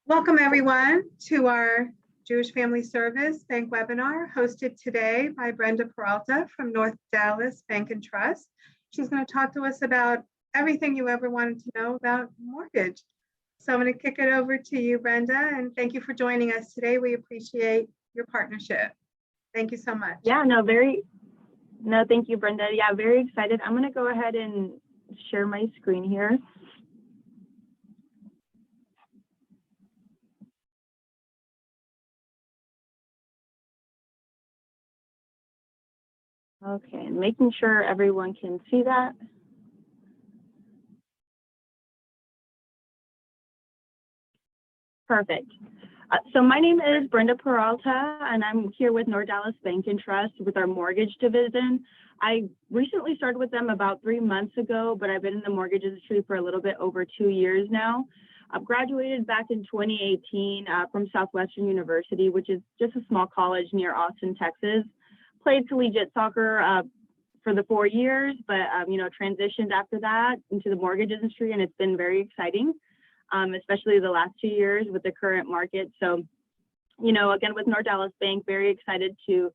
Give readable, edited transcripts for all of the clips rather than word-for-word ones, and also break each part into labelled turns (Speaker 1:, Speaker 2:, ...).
Speaker 1: Welcome everyone to our Jewish Family Service Bank webinar hosted today by Brenda Peralta from North Dallas Bank and Trust. She's going to talk to us about everything you ever wanted to know about mortgage. So I'm going to kick it over to you, Brenda, and thank you for joining us today. We appreciate your partnership. Thank you so much.
Speaker 2: Thank you, Brenda. Yeah, very excited. I'm going to go ahead and share my screen here. Okay, and making sure everyone can see that. Perfect. So my name is Brenda Peralta, and I'm here with North Dallas Bank and Trust with our mortgage division. I recently started with them about 3 months ago, but I've been in the mortgage industry for a little bit over 2 years now. I've graduated back in 2018 from Southwestern University, which is just a small college near Austin, Texas. Played collegiate soccer for the 4 years, but transitioned after that into the mortgage industry, and it's been very exciting, especially the last 2 years with the current market. So, again, with North Dallas Bank, very excited to,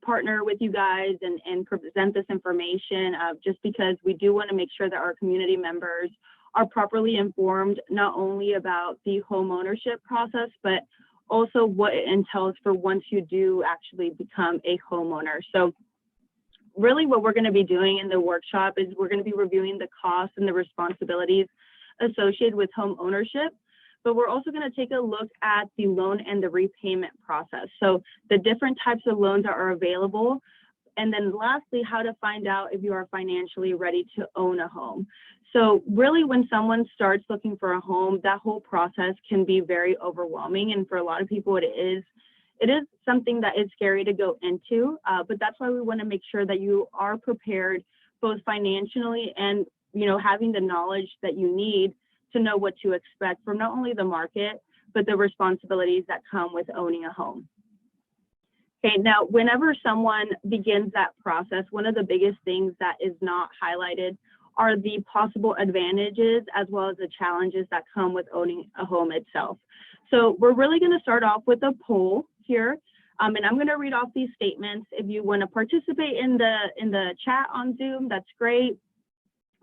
Speaker 2: partner with you guys and present this information just because we do want to make sure that our community members are properly informed, not only about the home ownership process, but also what it entails for once you do actually become a homeowner. So really what we're going to be doing in the workshop is we're going to be reviewing the costs and the responsibilities associated with home ownership, but we're also going to take a look at the loan and the repayment process. So the different types of loans that are available. And then lastly, how to find out if you are financially ready to own a home. So really when someone starts looking for a home, that whole process can be very overwhelming. And for a lot of people, it is something that is scary to go into, but that's why we want to make sure that you are prepared both financially and, having the knowledge that you need to know what to expect from not only the market, but the responsibilities that come with owning a home. Okay, now, whenever someone begins that process, one of the biggest things that is not highlighted are the possible advantages as well as the challenges that come with owning a home itself. So we're really going to start off with a poll here, and I'm going to read off these statements. If you want to participate in the chat on Zoom, that's great.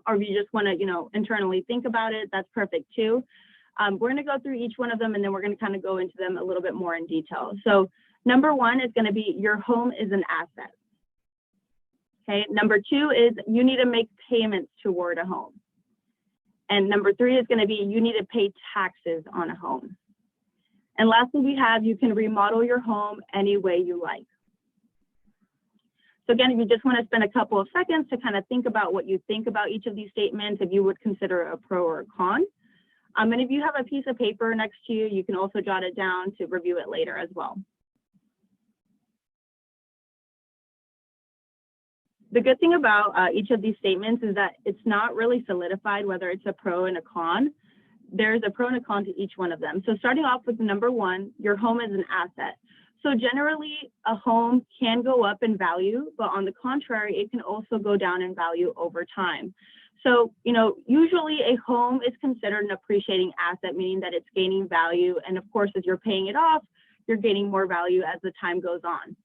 Speaker 2: Or if you just want to, internally think about it, that's perfect too. We're going to go through each one of them, and then we're going to kind of go into them a little bit more in detail. So number one is going to be your home is an asset. Okay, number two is you need to make payments toward a home. And number three is going to be you need to pay taxes on a home. And lastly, we have you can remodel your home any way you like. So again, if you just want to spend a couple of seconds to kind of think about what you think about each of these statements, if you would consider a pro or a con. And if you have a piece of paper next to you, you can also jot it down to review it later as well. The good thing about each of these statements is that it's not really solidified whether it's a pro and a con. There's a pro and a con to each one of them. So starting off with number one, your home is an asset. So generally, a home can go up in value, but on the contrary, it can also go down in value over time. So, usually a home is considered an appreciating asset, meaning that it's gaining value. And of course, as you're paying it off, you're gaining more value as the time goes on.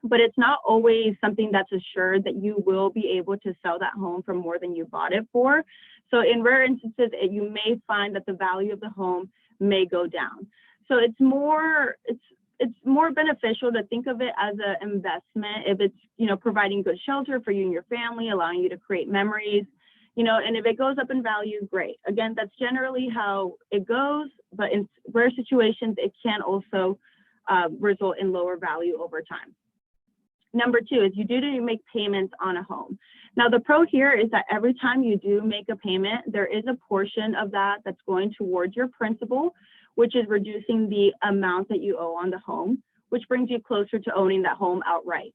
Speaker 2: But it's not always something that's assured that you will be able to sell that home for more than you bought it for. So in rare instances, you may find that the value of the home may go down. So it's more beneficial to think of it as an investment if it's, providing good shelter for you and your family, allowing you to create memories, and if it goes up in value, great. Again, that's generally how it goes, but in rare situations, it can also result in lower value over time. Number two is you do need to make payments on a home. Now, the pro here is that every time you do make a payment, there is a portion of that that's going towards your principal, which is reducing the amount that you owe on the home, which brings you closer to owning that home outright.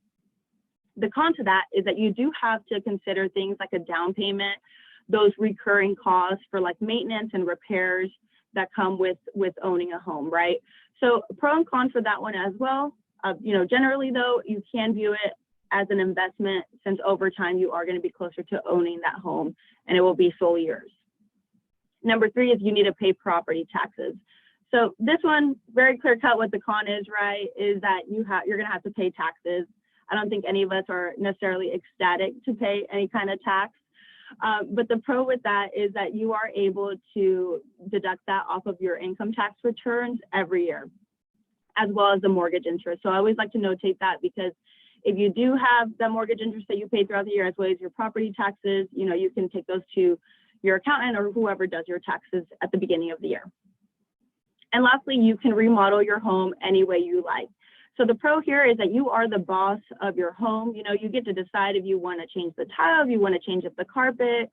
Speaker 2: The con to that is that you do have to consider things like a down payment, those recurring costs for like maintenance and repairs that come with owning a home, right? So pro and con for that one as well. Generally though, you can view it as an investment since over time you are going to be closer to owning that home and it will be solely yours. Number three is you need to pay property taxes. So this one, very clear cut what the con is, right, is that you're gonna have to pay taxes. I don't think any of us are necessarily ecstatic to pay any kind of tax. But the pro with that is that you are able to deduct that off of your income tax returns every year, as well as the mortgage interest. So I always like to notate that, because if you do have the mortgage interest that you pay throughout the year, as well as your property taxes, you can take those to your accountant or whoever does your taxes at the beginning of the year. And lastly, you can remodel your home any way you like. So the pro here is that you are the boss of your home. You get to decide if you want to change the tile, if you want to change up the carpet,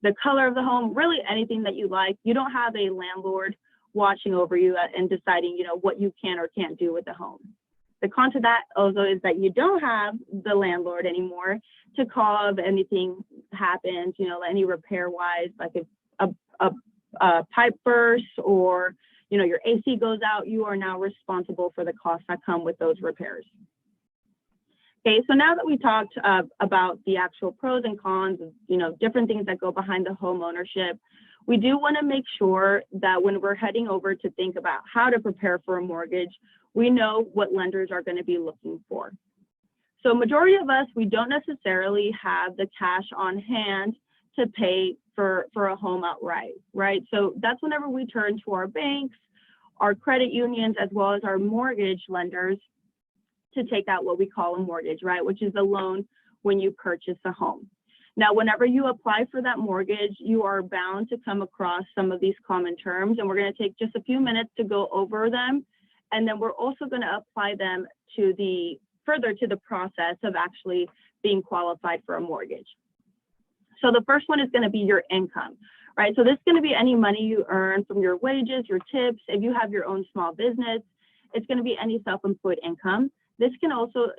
Speaker 2: the color of the home, really anything that you like. You don't have a landlord watching over you and deciding, what you can or can't do with the home. The con to that also is that you don't have the landlord anymore to call if anything happens, any repair wise, like if a pipe bursts or your AC goes out, you are now responsible for the costs that come with those repairs. Okay, so now that we talked about the actual pros and cons of, different things that go behind the home ownership, we do want to make sure that when we're heading over to think about how to prepare for a mortgage, we know what lenders are going to be looking for. So majority of us, we don't necessarily have the cash on hand to pay for a home outright, right? So that's whenever we turn to our banks, our credit unions, as well as our mortgage lenders to take out what we call a mortgage, right? Which is a loan when you purchase a home. Now, whenever you apply for that mortgage, you are bound to come across some of these common terms, and we're going to take just a few minutes to go over them. And then we're also going to apply them further to the process of actually being qualified for a mortgage. So the first one is going to be your income, right? So this is going to be any money you earn from your wages, your tips. If you have your own small business, it's going to be any self-employed income. This can also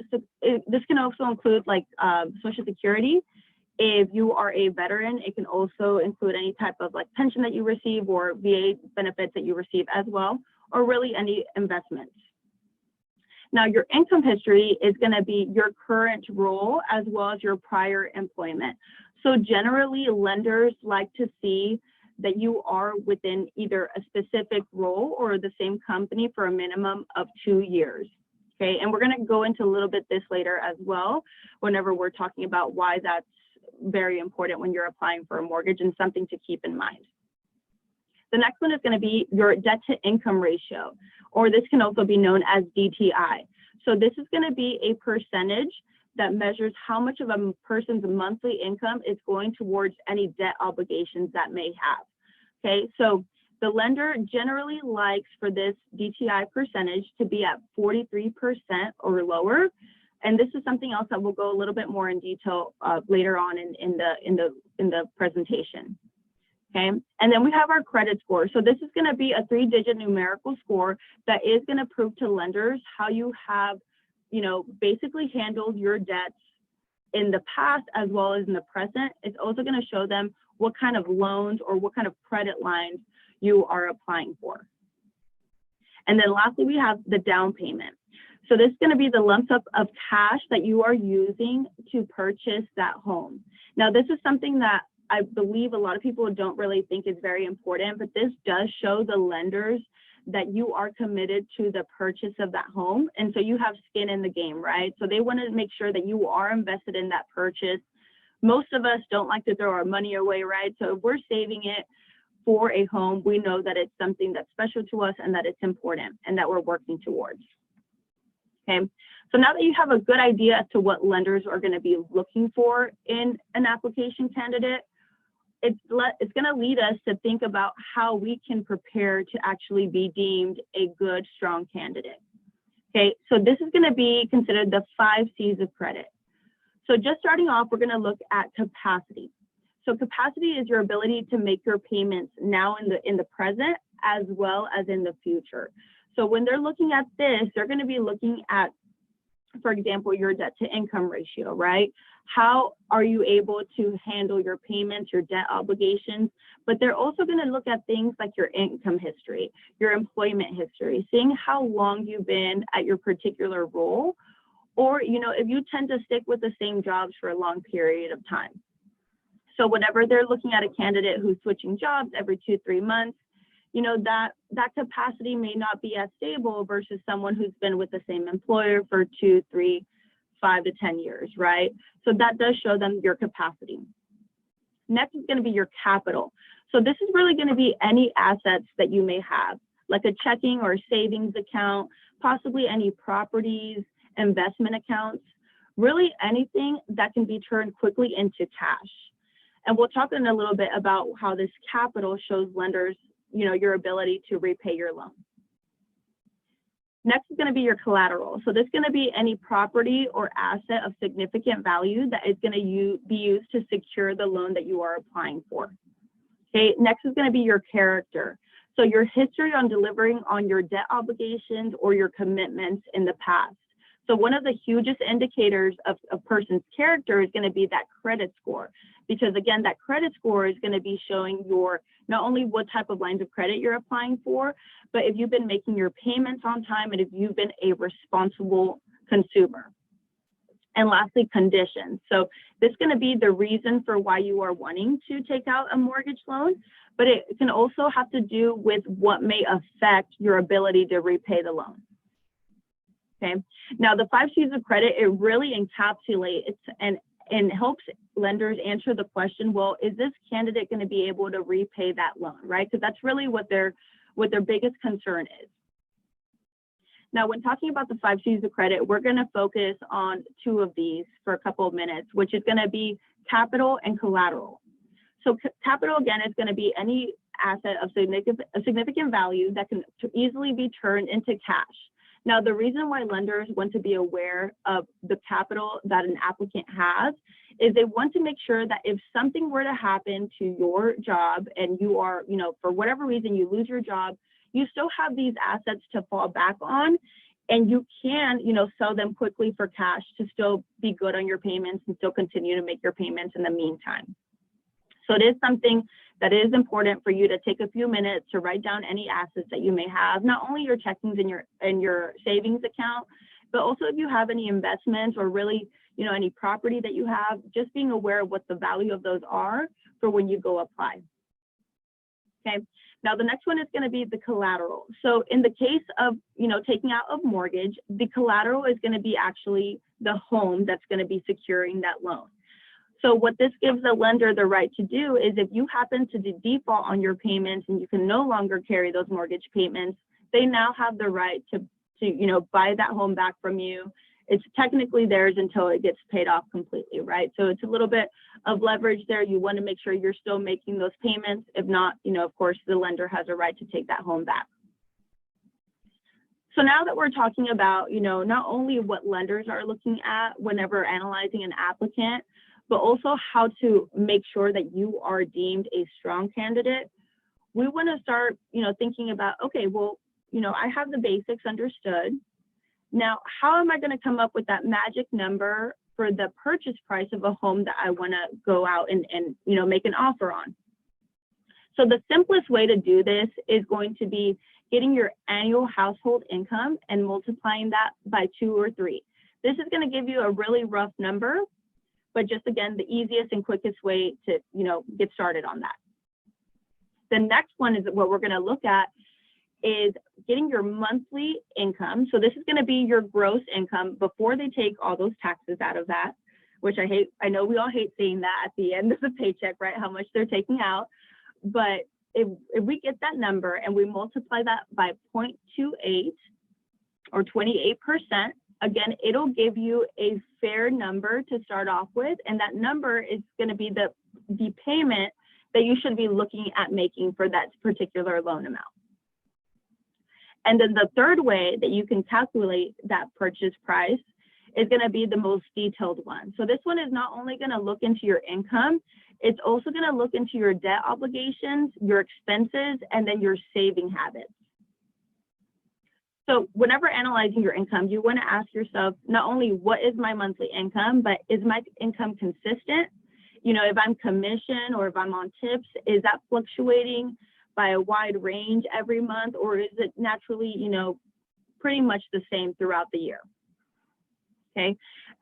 Speaker 2: include like Social Security. If you are a veteran, it can also include any type of like pension that you receive or VA benefits that you receive as well, or really any investments. Now, your income history is going to be your current role as well as your prior employment. So generally, lenders like to see that you are within either a specific role or the same company for a minimum of 2 years. Okay, and we're going to go into a little bit this later as well, whenever we're talking about why that's very important when you're applying for a mortgage and something to keep in mind. The next one is going to be your debt to income ratio, or this can also be known as DTI. So this is going to be a percentage that measures how much of a person's monthly income is going towards any debt obligations that may have. Okay, so the lender generally likes for this DTI percentage to be at 43% or lower. And this is something else that we'll go a little bit more in detail later on in the presentation. Okay, and then we have our credit score. So this is going to be a 3-digit numerical score that is going to prove to lenders how you have, basically handled your debts in the past as well as in the present. It's also going to show them what kind of loans or what kind of credit lines you are applying for. And then lastly, we have the down payment. So this is going to be the lump sum of cash that you are using to purchase that home. Now, this is something that I believe a lot of people don't really think is very important, but this does show the lenders that you are committed to the purchase of that home. And so you have skin in the game, right? So they want to make sure that you are invested in that purchase. Most of us don't like to throw our money away, right? So if we're saving it for a home, we know that it's something that's special to us and that it's important and that we're working towards. Okay, so now that you have a good idea as to what lenders are going to be looking for in an application candidate, it's going to lead us to think about how we can prepare to actually be deemed a good, strong candidate. Okay, so this is going to be considered the 5 C's of credit. So just starting off, we're going to look at capacity. So capacity is your ability to make your payments now in the present as well as in the future. So when they're looking at this, they're going to be looking at, for example, your debt to income ratio, right? How are you able to handle your payments, your debt obligations? But they're also going to look at things like your income history, your employment history, seeing how long you've been at your particular role, or, if you tend to stick with the same jobs for a long period of time. So whenever they're looking at a candidate who's switching jobs every 2-3 months, that capacity may not be as stable versus someone who's been with the same employer for 2, 3, 5 to 10 years, right? So that does show them your capacity. Next is going to be your capital. So this is really going to be any assets that you may have, like a checking or savings account, possibly any properties, investment accounts, really anything that can be turned quickly into cash. And we'll talk in a little bit about how this capital shows lenders, your ability to repay your loan. Next is going to be your collateral. So this is going to be any property or asset of significant value that is going to be used to secure the loan that you are applying for. Okay, next is going to be your character. So your history on delivering on your debt obligations or your commitments in the past. So one of the hugest indicators of a person's character is going to be that credit score, because again, that credit score is going to be showing your, not only what type of lines of credit you're applying for, but if you've been making your payments on time and if you've been a responsible consumer. And lastly, conditions. So this is going to be the reason for why you are wanting to take out a mortgage loan, but it can also have to do with what may affect your ability to repay the loan. Okay. Now, the 5 C's of credit, it really encapsulates and helps lenders answer the question, well, is this candidate going to be able to repay that loan, right? Because that's really what their biggest concern is. Now, when talking about the 5 C's of credit, we're going to focus on 2 of these for a couple of minutes, which is going to be capital and collateral. So capital, again, is going to be any asset of significant value that can easily be turned into cash. Now, the reason why lenders want to be aware of the capital that an applicant has is they want to make sure that if something were to happen to your job and you are, for whatever reason, you lose your job, you still have these assets to fall back on, and you can, sell them quickly for cash to still be good on your payments and still continue to make your payments in the meantime. So it is something that is important for you to take a few minutes to write down any assets that you may have, not only your checkings and your savings account, but also if you have any investments or really, any property that you have, just being aware of what the value of those are for when you go apply. Okay. Now, the next one is going to be the collateral. So in the case of, taking out a mortgage, the collateral is going to be actually the home that's going to be securing that loan. So what this gives the lender the right to do is if you happen to default on your payments and you can no longer carry those mortgage payments, they now have the right to buy that home back from you. It's technically theirs until it gets paid off completely, right? So it's a little bit of leverage there. You want to make sure you're still making those payments. If not, of course, the lender has a right to take that home back. So now that we're talking about, not only what lenders are looking at whenever analyzing an applicant, but also how to make sure that you are deemed a strong candidate, we want to start, thinking about, okay, well, I have the basics understood. Now, how am I going to come up with that magic number for the purchase price of a home that I want to go out and make an offer on? So the simplest way to do this is going to be getting your annual household income and multiplying that by 2 or 3. This is going to give you a really rough number, but just again, the easiest and quickest way to, get started on that. The next one is what we're going to look at is getting your monthly income. So this is going to be your gross income before they take all those taxes out of that, which I hate. I know we all hate seeing that at the end of the paycheck, right? How much they're taking out. But if we get that number and we multiply that by 0.28 or 28%, again, it'll give you a fair number to start off with. And that number is going to be the payment that you should be looking at making for that particular loan amount. And then the third way that you can calculate that purchase price is going to be the most detailed one. So this one is not only going to look into your income, it's also going to look into your debt obligations, your expenses, and then your saving habits. So whenever analyzing your income, you want to ask yourself, not only what is my monthly income, but is my income consistent? If I'm commission or if I'm on tips, is that fluctuating by a wide range every month, or is it naturally, pretty much the same throughout the year? Okay.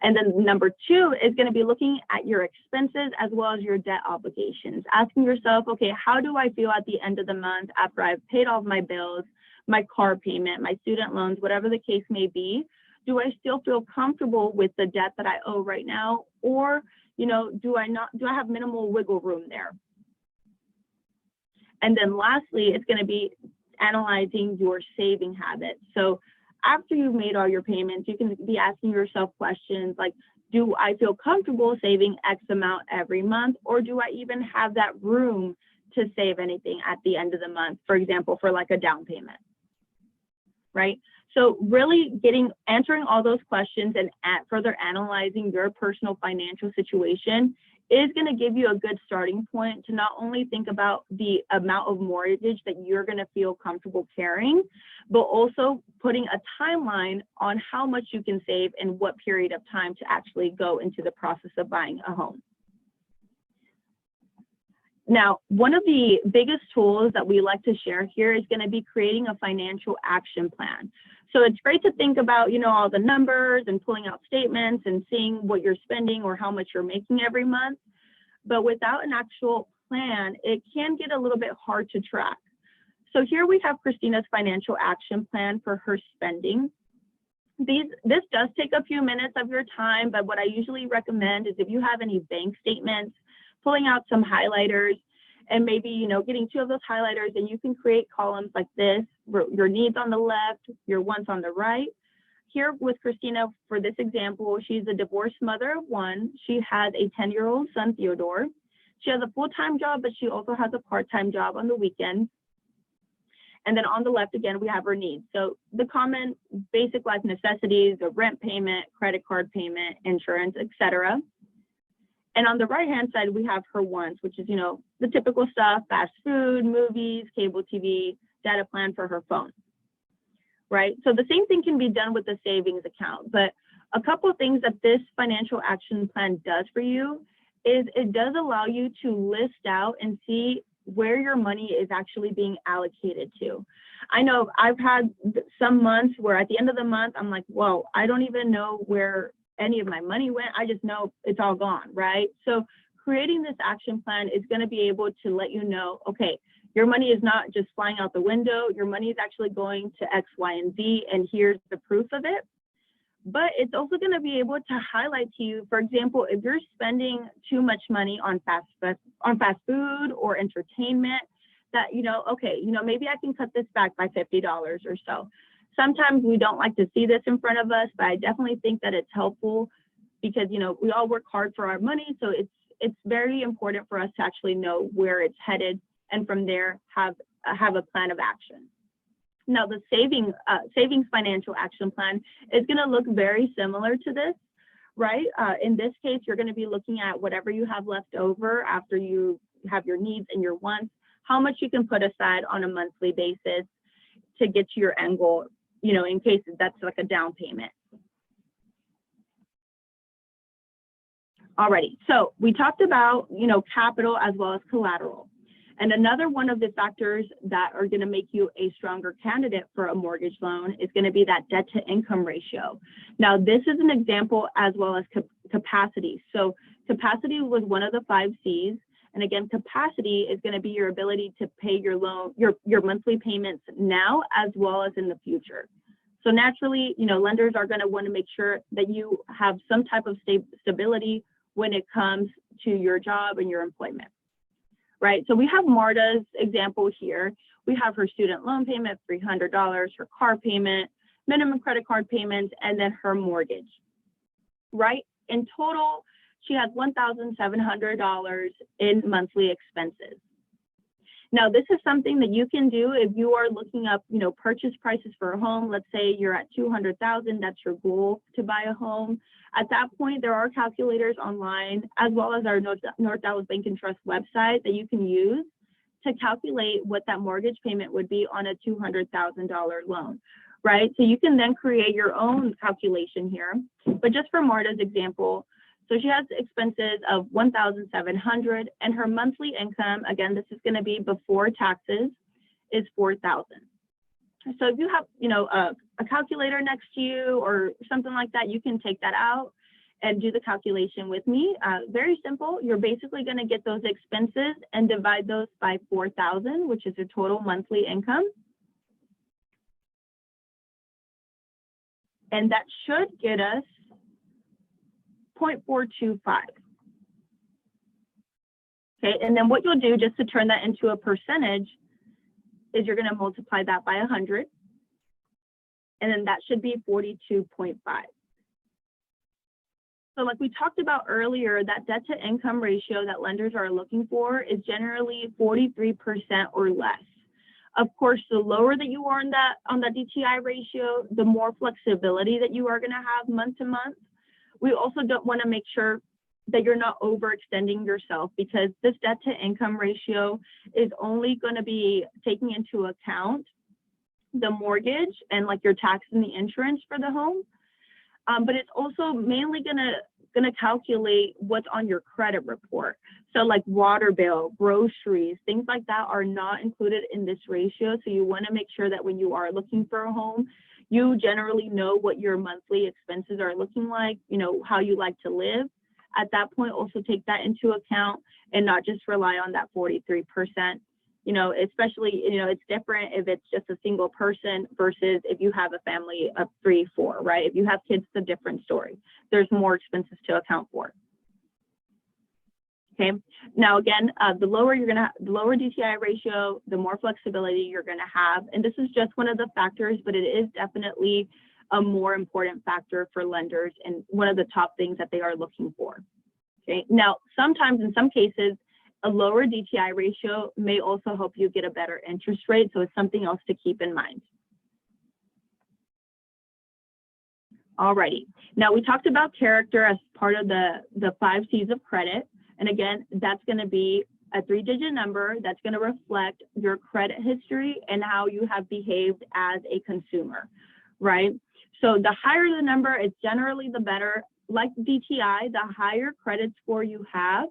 Speaker 2: And then number 2 is going to be looking at your expenses as well as your debt obligations, asking yourself, okay, how do I feel at the end of the month after I've paid all of my bills, my car payment, my student loans, whatever the case may be? Do I still feel comfortable with the debt that I owe right now? Or, do I have minimal wiggle room there? And then lastly, it's going to be analyzing your saving habits. So after you've made all your payments, you can be asking yourself questions like, do I feel comfortable saving X amount every month? Or do I even have that room to save anything at the end of the month, for example, for like a down payment, right? So really answering all those questions and further analyzing your personal financial situation is going to give you a good starting point to not only think about the amount of mortgage that you're going to feel comfortable carrying, but also putting a timeline on how much you can save and what period of time to actually go into the process of buying a home. Now, one of the biggest tools that we like to share here is going to be creating a financial action plan. So it's great to think about, all the numbers and pulling out statements and seeing what you're spending or how much you're making every month. But without an actual plan, it can get a little bit hard to track. So here we have Christina's financial action plan for her spending. This does take a few minutes of your time, but what I usually recommend is if you have any bank statements, pulling out some highlighters, and maybe, getting 2 of those highlighters, and you can create columns like this, your needs on the left, your wants on the right. Here with Christina, for this example, she's a divorced mother of 1. She has a 10-year-old son, Theodore. She has a full-time job, but she also has a part-time job on the weekends. And then on the left, again, we have her needs. So the common basic life necessities, the rent payment, credit card payment, insurance, etc. And on the right-hand side, we have her wants, which is, the typical stuff, fast food, movies, cable TV, data plan for her phone, right? So the same thing can be done with the savings account, but a couple of things that this financial action plan does for you is it does allow you to list out and see where your money is actually being allocated to. I know I've had some months where at the end of the month, I'm like, whoa, I don't even know where any of my money went. I just know it's all gone, right? So creating this action plan is going to be able to let you know, okay, your money is not just flying out the window. Your money is actually going to X, Y, and Z, and here's the proof of it. But it's also going to be able to highlight to you, for example, if you're spending too much money on fast food or entertainment, that, okay, maybe I can cut this back by $50 or so. Sometimes we don't like to see this in front of us, but I definitely think that it's helpful because, we all work hard for our money. So it's very important for us to actually know where it's headed and from there have a plan of action. Now, the savings financial action plan is going to look very similar to this, right? In this case, you're going to be looking at whatever you have left over after you have your needs and your wants, how much you can put aside on a monthly basis to get to your end goal, in case that's like a down payment. Alrighty, so we talked about, capital as well as collateral. And another one of the factors that are going to make you a stronger candidate for a mortgage loan is going to be that debt to income ratio. Now, this is an example as well as capacity. So capacity was one of the 5 C's. And again, capacity is going to be your ability to pay your loan, your monthly payments now as well as in the future. So naturally, lenders are going to want to make sure that you have some type of stability when it comes to your job and your employment. Right, so we have Marta's example here. We have her student loan payment, $300, her car payment, minimum credit card payments, and then her mortgage, right? In total, she has $1,700 in monthly expenses. Now, this is something that you can do if you are looking up, purchase prices for a home. Let's say you're at $200,000, that's your goal to buy a home. At that point, there are calculators online, as well as our North Dallas Bank and Trust website that you can use to calculate what that mortgage payment would be on a $200,000 loan, right? So you can then create your own calculation here. But just for Marta's example, so she has expenses of $1,700 and her monthly income, again, this is going to be before taxes, is $4,000. So if you have, a calculator next to you or something like that, you can take that out and do the calculation with me. Very simple. You're basically going to get those expenses and divide those by 4,000, which is your total monthly income. And that should get us 0.425. Okay, and then what you'll do just to turn that into a percentage is you're going to multiply that by 100. And then that should be 42.5. So like we talked about earlier, that debt to income ratio that lenders are looking for is generally 43% or less. Of course, the lower that you are on that DTI ratio, the more flexibility that you are going to have month to month. We also don't want to make sure that you're not overextending yourself, because this debt to income ratio is only going to be taking into account the mortgage and like your tax and the insurance for the home. But it's also mainly gonna calculate what's on your credit report. So like water bill, groceries, things like that are not included in this ratio. So you want to make sure that when you are looking for a home, you generally know what your monthly expenses are looking like, you know, how you like to live. At that point, also take that into account and not just rely on that 43%. You know, especially, you know, it's different if it's just a single person versus if you have a family of 3, 4, right? If you have kids, it's a different story. There's more expenses to account for. Okay. Now, again, the lower the lower DTI ratio, the more flexibility you're going to have. And this is just one of the factors, but it is definitely a more important factor for lenders and one of the top things that they are looking for. Okay. Now, sometimes in some cases, a lower DTI ratio may also help you get a better interest rate. So it's something else to keep in mind. Alrighty. Now we talked about character as part of the 5 C's of credit. And again, that's going to be a 3-digit number that's going to reflect your credit history and how you have behaved as a consumer, right? So the higher the number, it's generally the better. Like DTI, the higher credit score you have,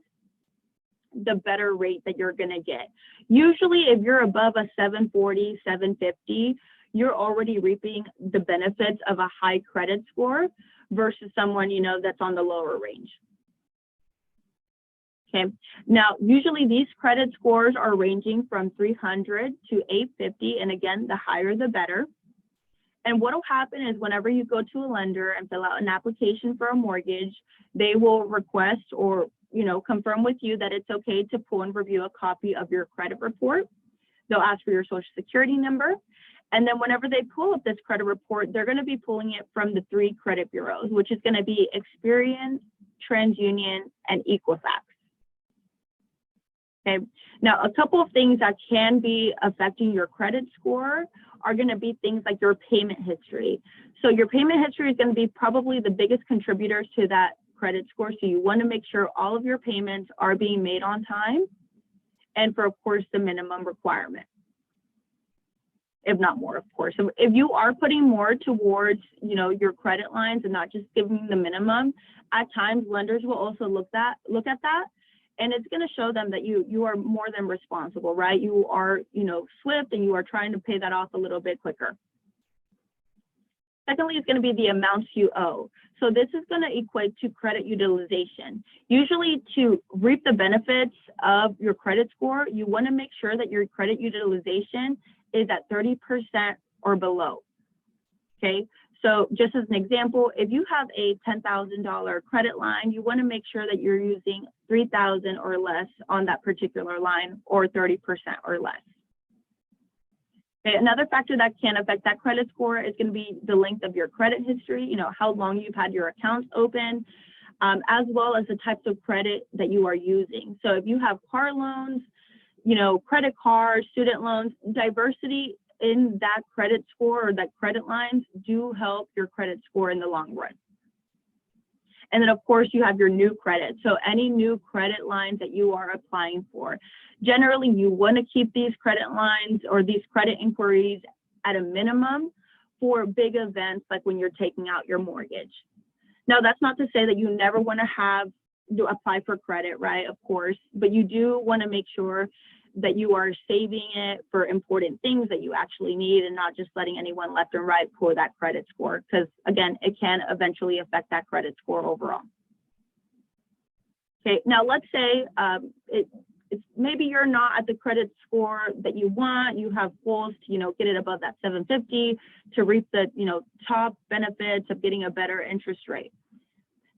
Speaker 2: the better rate that you're going to get. Usually if you're above a 740, 750, you're already reaping the benefits of a high credit score versus someone, you know, that's on the lower range. Okay. Now, usually these credit scores are ranging from 300 to 850. And again, the higher, the better. And what will happen is whenever you go to a lender and fill out an application for a mortgage, they will request or, you know, confirm with you that it's okay to pull and review a copy of your credit report. They'll ask for your social security number. And then whenever they pull up this credit report, they're going to be pulling it from the 3 credit bureaus, which is going to be Experian, TransUnion, and Equifax. Okay. Now, a couple of things that can be affecting your credit score are going to be things like your payment history. So your payment history is going to be probably the biggest contributor to that credit score. So you want to make sure all of your payments are being made on time and for, of course, the minimum requirement, if not more, of course. So if you are putting more towards, you know, your credit lines and not just giving the minimum, at times lenders will also look at that. And it's going to show them that you are more than responsible, right? You are, you know, swift and you are trying to pay that off a little bit quicker. Secondly, it's going to be the amounts you owe. So this is going to equate to credit utilization. Usually to reap the benefits of your credit score, you want to make sure that your credit utilization is at 30% or below. Okay. So just as an example, if you have a $10,000 credit line, you want to make sure that you're using $3,000 or less on that particular line, or 30% or less. Okay, another factor that can affect that credit score is going to be the length of your credit history, you know, how long you've had your accounts open, as well as the types of credit that you are using. So if you have car loans, you know, credit cards, student loans, diversity in that credit score or that credit lines do help your credit score in the long run. And then of course you have your new credit. So any new credit lines that you are applying for, generally you want to keep these credit lines or these credit inquiries at a minimum for big events like when you're taking out your mortgage. Now that's not to say that you never want to apply for credit, right? Of course, but you do want to make sure that you are saving it for important things that you actually need and not just letting anyone left and right pull that credit score, because again, it can eventually affect that credit score overall. Okay, now let's say it's maybe you're not at the credit score that you want. You have goals to, get it above that 750 to reap the, top benefits of getting a better interest rate.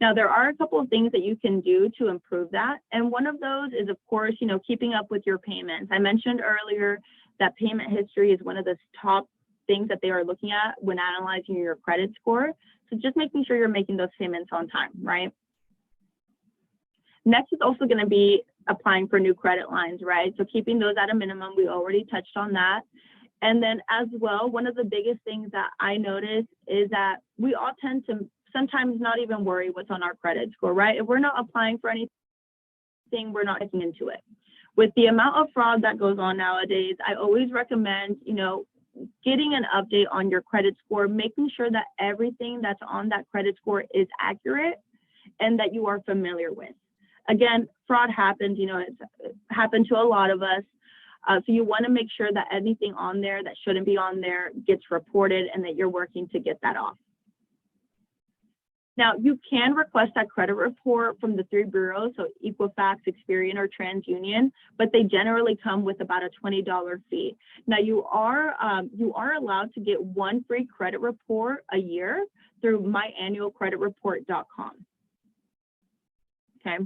Speaker 2: Now, there are a couple of things that you can do to improve that. And one of those is, of course, keeping up with your payments. I mentioned earlier that payment history is one of the top things that they are looking at when analyzing your credit score. So just making sure you're making those payments on time, right? Next is also going to be applying for new credit lines, right? So keeping those at a minimum, we already touched on that. And then as well, one of the biggest things that I notice is that we all tend to sometimes not even worry what's on our credit score, right? If we're not applying for anything, we're not looking into it. With the amount of fraud that goes on nowadays, I always recommend, getting an update on your credit score, making sure that everything that's on that credit score is accurate and that you are familiar with. Again, fraud happens, it's happened to a lot of us. So you want to make sure that anything on there that shouldn't be on there gets reported and that you're working to get that off. Now, you can request that credit report from the 3 bureaus, so Equifax, Experian, or TransUnion, but they generally come with about a $20 fee. Now, you are allowed to get 1 free credit report a year through myannualcreditreport.com. Okay.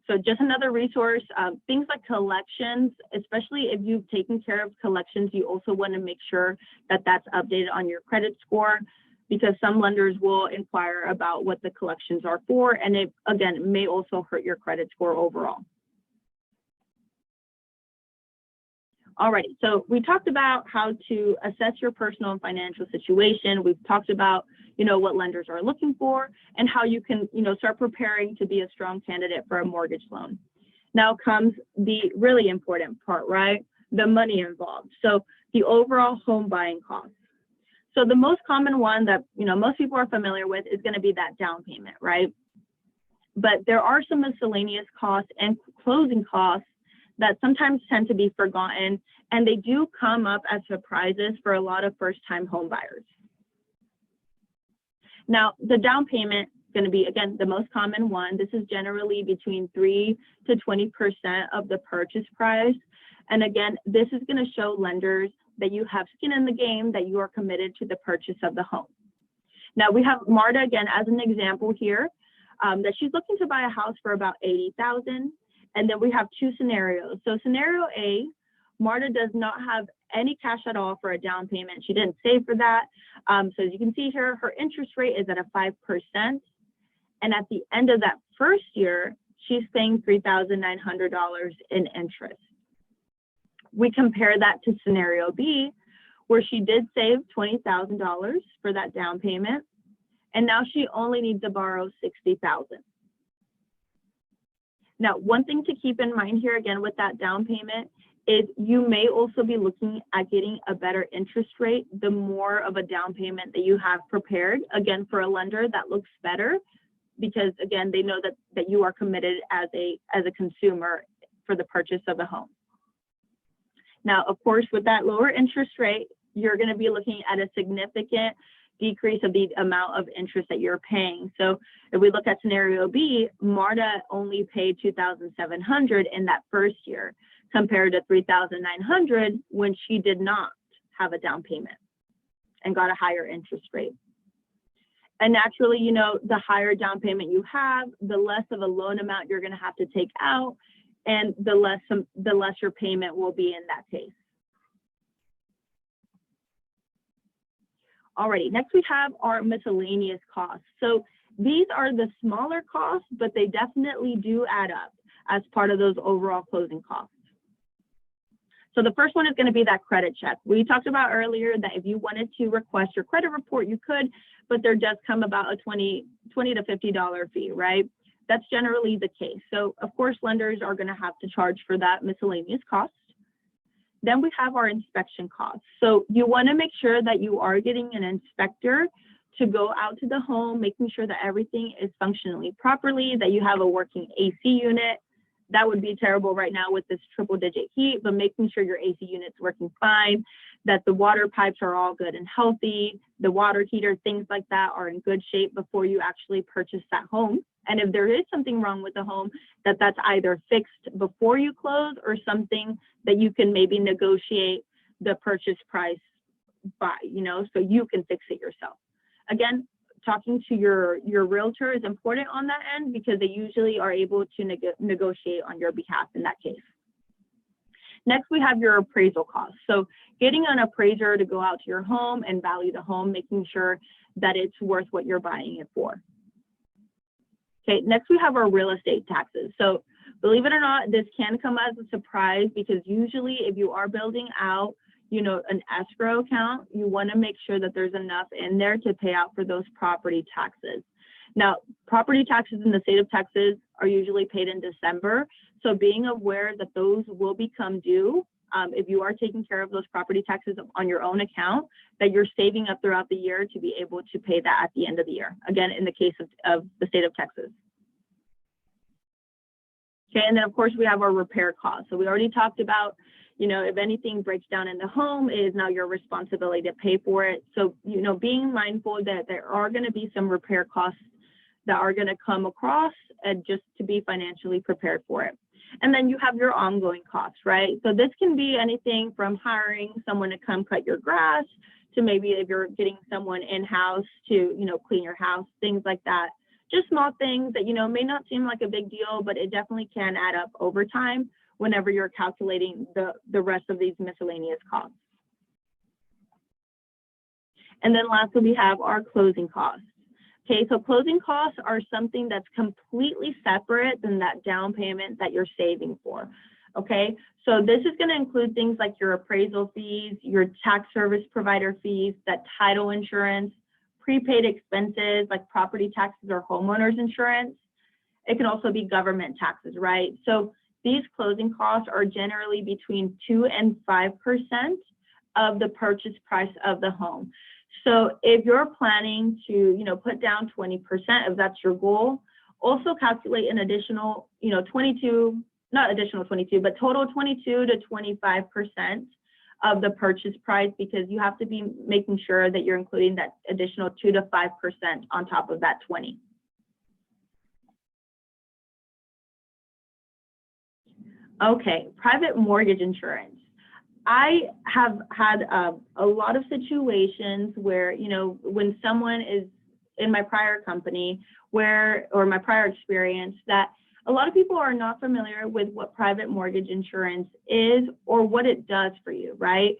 Speaker 2: So just another resource, things like collections, especially if you've taken care of collections, you also want to make sure that that's updated on your credit score, because some lenders will inquire about what the collections are for, and it, again, may also hurt your credit score overall. Alrighty, so we talked about how to assess your personal and financial situation. We've talked about, what lenders are looking for and how you can, start preparing to be a strong candidate for a mortgage loan. Now comes the really important part, right? The money involved. So the overall home buying cost. So the most common one that, most people are familiar with is going to be that down payment, right? But there are some miscellaneous costs and closing costs that sometimes tend to be forgotten, and they do come up as surprises for a lot of first-time home buyers. Now, the down payment is going to be, again, the most common one. This is generally between 3 to 20% of the purchase price. And again, this is going to show lenders that you have skin in the game, that you are committed to the purchase of the home. Now, we have Marta, again, as an example here, that she's looking to buy a house for about $80,000. And then we have 2 scenarios. So scenario A, Marta does not have any cash at all for a down payment. She didn't save for that. So as you can see here, her interest rate is at a 5%. And at the end of that first year, she's paying $3,900 in interest. We compare that to scenario B, where she did save $20,000 for that down payment. And now she only needs to borrow $60,000. Now, one thing to keep in mind here, again, with that down payment is you may also be looking at getting a better interest rate the more of a down payment that you have prepared. Again, for a lender, that looks better because, again, they know that you are committed as a consumer for the purchase of a home. Now, of course, with that lower interest rate, you're going to be looking at a significant decrease of the amount of interest that you're paying. So if we look at scenario B, Marta only paid $2,700 in that first year compared to $3,900 when she did not have a down payment and got a higher interest rate. And naturally, the higher down payment you have, the less of a loan amount you're going to have to take out, and the less your payment will be in that case. Alrighty, next we have our miscellaneous costs. So these are the smaller costs, but they definitely do add up as part of those overall closing costs. So the first one is going to be that credit check. We talked about earlier that if you wanted to request your credit report, you could, but there does come about a $20 to $50 fee, right? That's generally the case. So of course, lenders are going to have to charge for that miscellaneous cost. Then we have our inspection costs. So you want to make sure that you are getting an inspector to go out to the home, making sure that everything is functioning properly, that you have a working AC unit, that would be terrible right now with this triple digit heat, but making sure your AC unit's working fine, that the water pipes are all good and healthy, the water heater, things like that are in good shape before you actually purchase that home. And if there is something wrong with the home, that's either fixed before you close or something that you can maybe negotiate the purchase price by, so you can fix it yourself. Again, talking to your realtor is important on that end because they usually are able to negotiate on your behalf in that case. Next, we have your appraisal costs. So getting an appraiser to go out to your home and value the home, making sure that it's worth what you're buying it for. Okay, next we have our real estate taxes. So believe it or not, this can come as a surprise because usually if you are building out, an escrow account, you want to make sure that there's enough in there to pay out for those property taxes. Now, property taxes in the state of Texas are usually paid in December. So being aware that those will become due, if you are taking care of those property taxes on your own account, that you're saving up throughout the year to be able to pay that at the end of the year. Again, in the case of the state of Texas. Okay, and then of course we have our repair costs. So we already talked about, if anything breaks down in the home, it is now your responsibility to pay for it. So, being mindful that there are going to be some repair costs that are going to come across and just to be financially prepared for it. And then you have your ongoing costs, right? So this can be anything from hiring someone to come cut your grass to maybe if you're getting someone in-house to, clean your house, things like that. Just small things that, may not seem like a big deal, but it definitely can add up over time whenever you're calculating the rest of these miscellaneous costs. And then lastly, we have our closing costs. Okay, so closing costs are something that's completely separate than that down payment that you're saving for. Okay, so this is going to include things like your appraisal fees, your tax service provider fees, that title insurance, prepaid expenses like property taxes or homeowners insurance. It can also be government taxes, right? So these closing costs are generally between 2 and 5% of the purchase price of the home. So if you're planning to, put down 20%, if that's your goal, also calculate an additional, 22, not additional 22, but total 22 to 25% of the purchase price, because you have to be making sure that you're including that additional 2 to 5% on top of that 20. Okay, private mortgage insurance. I have had a lot of situations where, when someone is in my prior company or my prior experience, that a lot of people are not familiar with what private mortgage insurance is or what it does for you, right?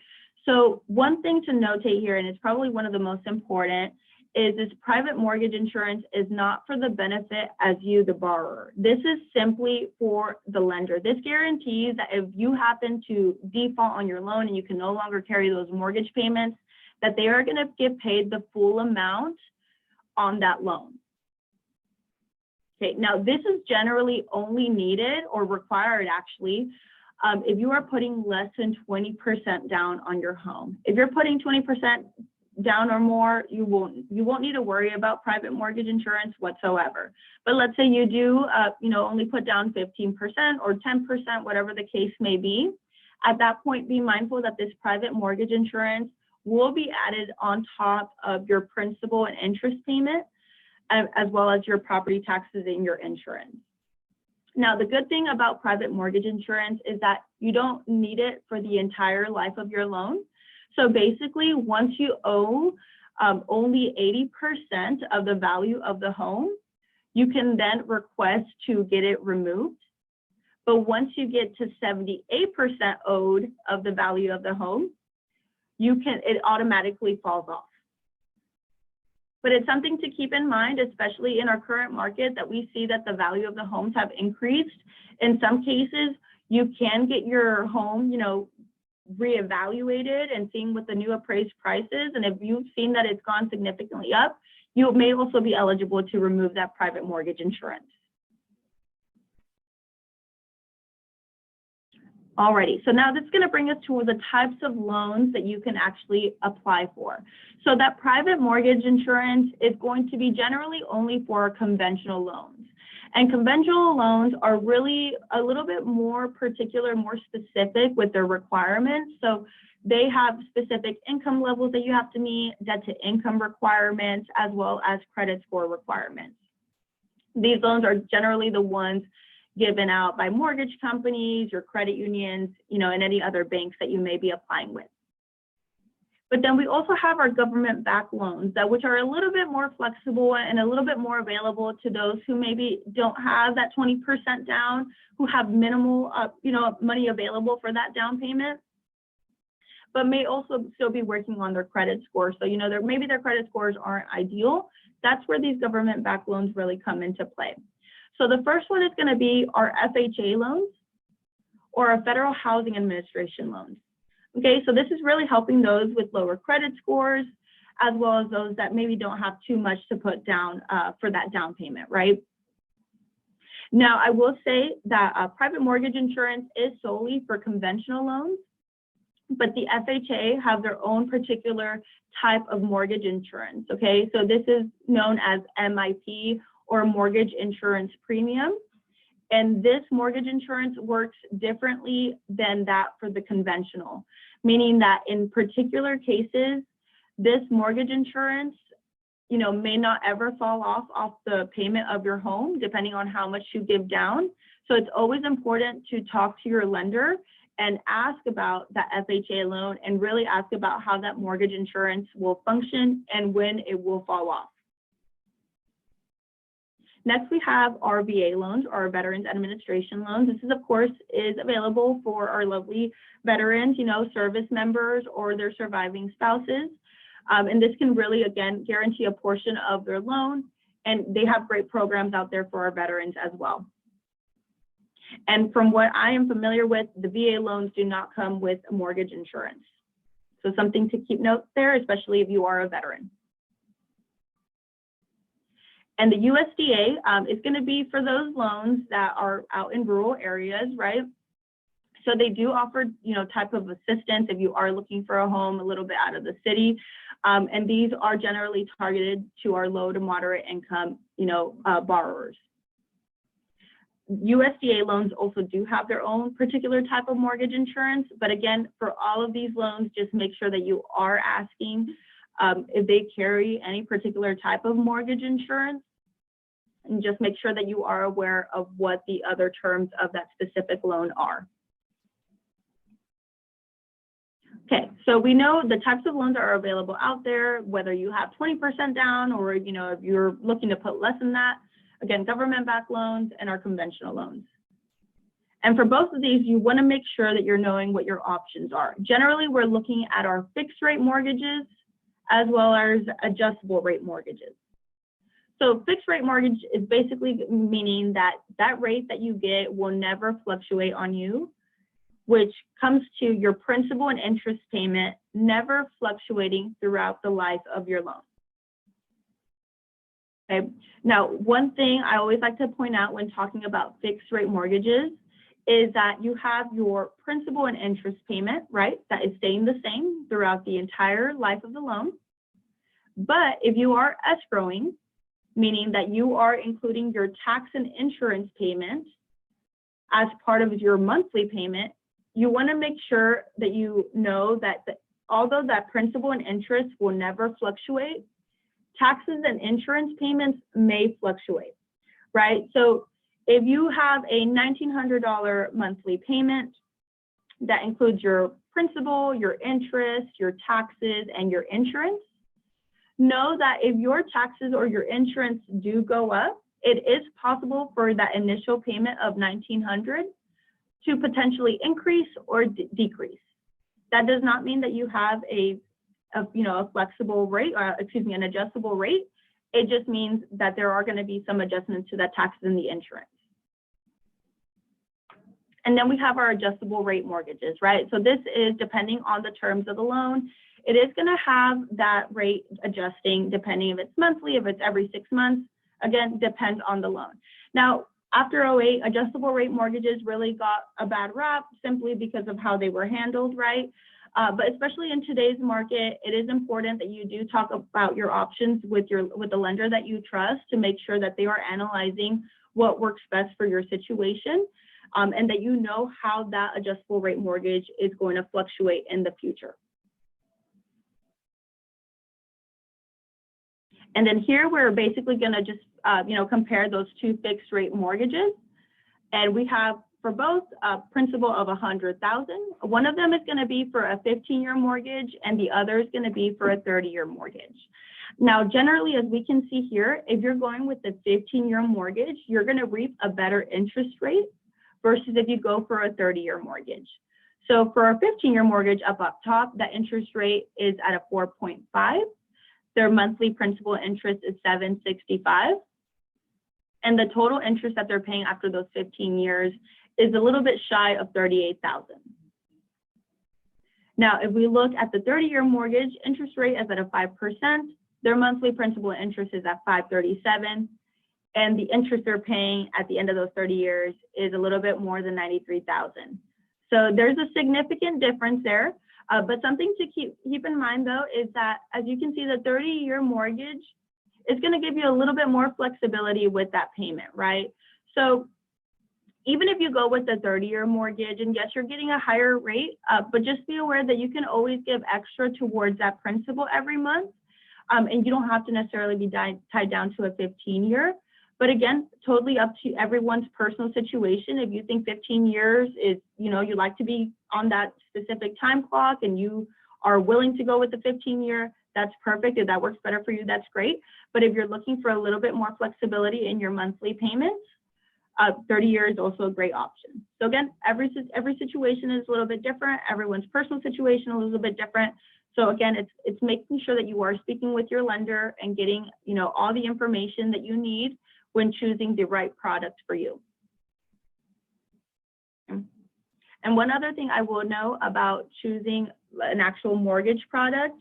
Speaker 2: So one thing to notate here, and it's probably one of the most important, is this private mortgage insurance is not for the benefit as you, the borrower. This is simply for the lender. This guarantees that if you happen to default on your loan and you can no longer carry those mortgage payments, that they are going to get paid the full amount on that loan. Okay, now this is generally only needed or required actually if you are putting less than 20% down on your home. If you're putting 20% down or more, you won't need to worry about private mortgage insurance whatsoever. But let's say you do, only put down 15% or 10%, whatever the case may be. At that point, be mindful that this private mortgage insurance will be added on top of your principal and interest payment, as well as your property taxes and your insurance. Now, the good thing about private mortgage insurance is that you don't need it for the entire life of your loan. So basically, once you owe only 80% of the value of the home, you can then request to get it removed. But once you get to 78% owed of the value of the home, it automatically falls off. But it's something to keep in mind, especially in our current market, that we see that the value of the homes have increased. In some cases, you can get your home, reevaluated and seeing what the new appraised price is. And if you've seen that it's gone significantly up, you may also be eligible to remove that private mortgage insurance. Alrighty, so now that's going to bring us to the types of loans that you can actually apply for. So that private mortgage insurance is going to be generally only for conventional loans. And conventional loans are really a little bit more particular, more specific with their requirements. So they have specific income levels that you have to meet, debt to income requirements, as well as credit score requirements. These loans are generally the ones given out by mortgage companies, your credit unions, and any other banks that you may be applying with. But then we also have our government-backed loans, which are a little bit more flexible and a little bit more available to those who maybe don't have that 20% down, who have minimal, money available for that down payment, but may also still be working on their credit score. So, maybe their credit scores aren't ideal. That's where these government-backed loans really come into play. So the first one is going to be our FHA loans or our Federal Housing Administration loans. Okay, so this is really helping those with lower credit scores, as well as those that maybe don't have too much to put down for that down payment, right? Now, I will say that private mortgage insurance is solely for conventional loans, but the FHA have their own particular type of mortgage insurance, okay? So this is known as MIP, or mortgage insurance premium. And this mortgage insurance works differently than that for the conventional, meaning that in particular cases, this mortgage insurance, may not ever fall off the payment of your home, depending on how much you give down. So it's always important to talk to your lender and ask about that FHA loan and really ask about how that mortgage insurance will function and when it will fall off. Next, we have our VA loans, or Veterans Administration loans. This is, of course, is available for our lovely veterans, service members or their surviving spouses. And this can really, again, guarantee a portion of their loan. And they have great programs out there for our veterans as well. And from what I am familiar with, the VA loans do not come with mortgage insurance. So something to keep note there, especially if you are a veteran. And the USDA is going to be for those loans that are out in rural areas, right? So they do offer, type of assistance if you are looking for a home a little bit out of the city. And these are generally targeted to our low to moderate income, borrowers. USDA loans also do have their own particular type of mortgage insurance. But again, for all of these loans, just make sure that you are asking if they carry any particular type of mortgage insurance, and just make sure that you are aware of what the other terms of that specific loan are. Okay, so we know the types of loans that are available out there, whether you have 20% down or if you're looking to put less than that. Again, government-backed loans and our conventional loans. And for both of these, you want to make sure that you're knowing what your options are. Generally, we're looking at our fixed rate mortgages as well as adjustable rate mortgages. So fixed rate mortgage is basically meaning that that rate that you get will never fluctuate on you, which comes to your principal and interest payment never fluctuating throughout the life of your loan. Okay. Now, one thing I always like to point out when talking about fixed rate mortgages is that you have your principal and interest payment, right? That is staying the same throughout the entire life of the loan. But if you are escrowing, meaning that you are including your tax and insurance payment as part of your monthly payment, you want to make sure that you know that although that principal and interest will never fluctuate, taxes and insurance payments may fluctuate, right? So if you have a $1,900 monthly payment that includes your principal, your interest, your taxes, and your insurance, know that if your taxes or your insurance do go up, it is possible for that initial payment of $1,900 to potentially increase or decrease. That does not mean that you have a flexible rate, an adjustable rate. It just means that there are going to be some adjustments to that taxes and the insurance. And then we have our adjustable rate mortgages, right? So this is depending on the terms of the loan. It is going to have that rate adjusting depending if it's monthly, if it's every 6 months. Again, depends on the loan. Now, after 2008, adjustable rate mortgages really got a bad rap simply because of how they were handled, right? But especially in today's market, it is important that you do talk about your options with the lender that you trust to make sure that they are analyzing what works best for your situation, and that you know how that adjustable rate mortgage is going to fluctuate in the future. And then here we're basically going to just compare those two fixed rate mortgages, and we have for both a principal of $100,000. One of them is going to be for a 15-year mortgage, and the other is going to be for a 30-year mortgage. Now, generally, as we can see here, if you're going with the 15-year mortgage, you're going to reap a better interest rate versus if you go for a 30-year mortgage. So for a 15-year mortgage up top, that interest rate is at a 4.5. Their monthly principal interest is $765. And the total interest that they're paying after those 15 years is a little bit shy of $38,000. Now, if we look at the 30-year mortgage, interest rate is at a 5%. Their monthly principal interest is at $537. And the interest they're paying at the end of those 30 years is a little bit more than $93,000. So there's a significant difference there. But something to keep in mind, though, is that as you can see, the 30-year mortgage is going to give you a little bit more flexibility with that payment, right? So even if you go with the 30-year mortgage, and yes, you're getting a higher rate, but just be aware that you can always give extra towards that principal every month, and you don't have to necessarily be tied down to a 15-year. But again, totally up to everyone's personal situation. If you think 15 years is, you like to be on that specific time clock and you are willing to go with the 15-year, that's perfect. If that works better for you, that's great. But if you're looking for a little bit more flexibility in your monthly payments, 30 years is also a great option. So again, every situation is a little bit different. Everyone's personal situation is a little bit different. So again, it's making sure that you are speaking with your lender and getting, all the information that you need when choosing the right product for you. And one other thing I will know about choosing an actual mortgage product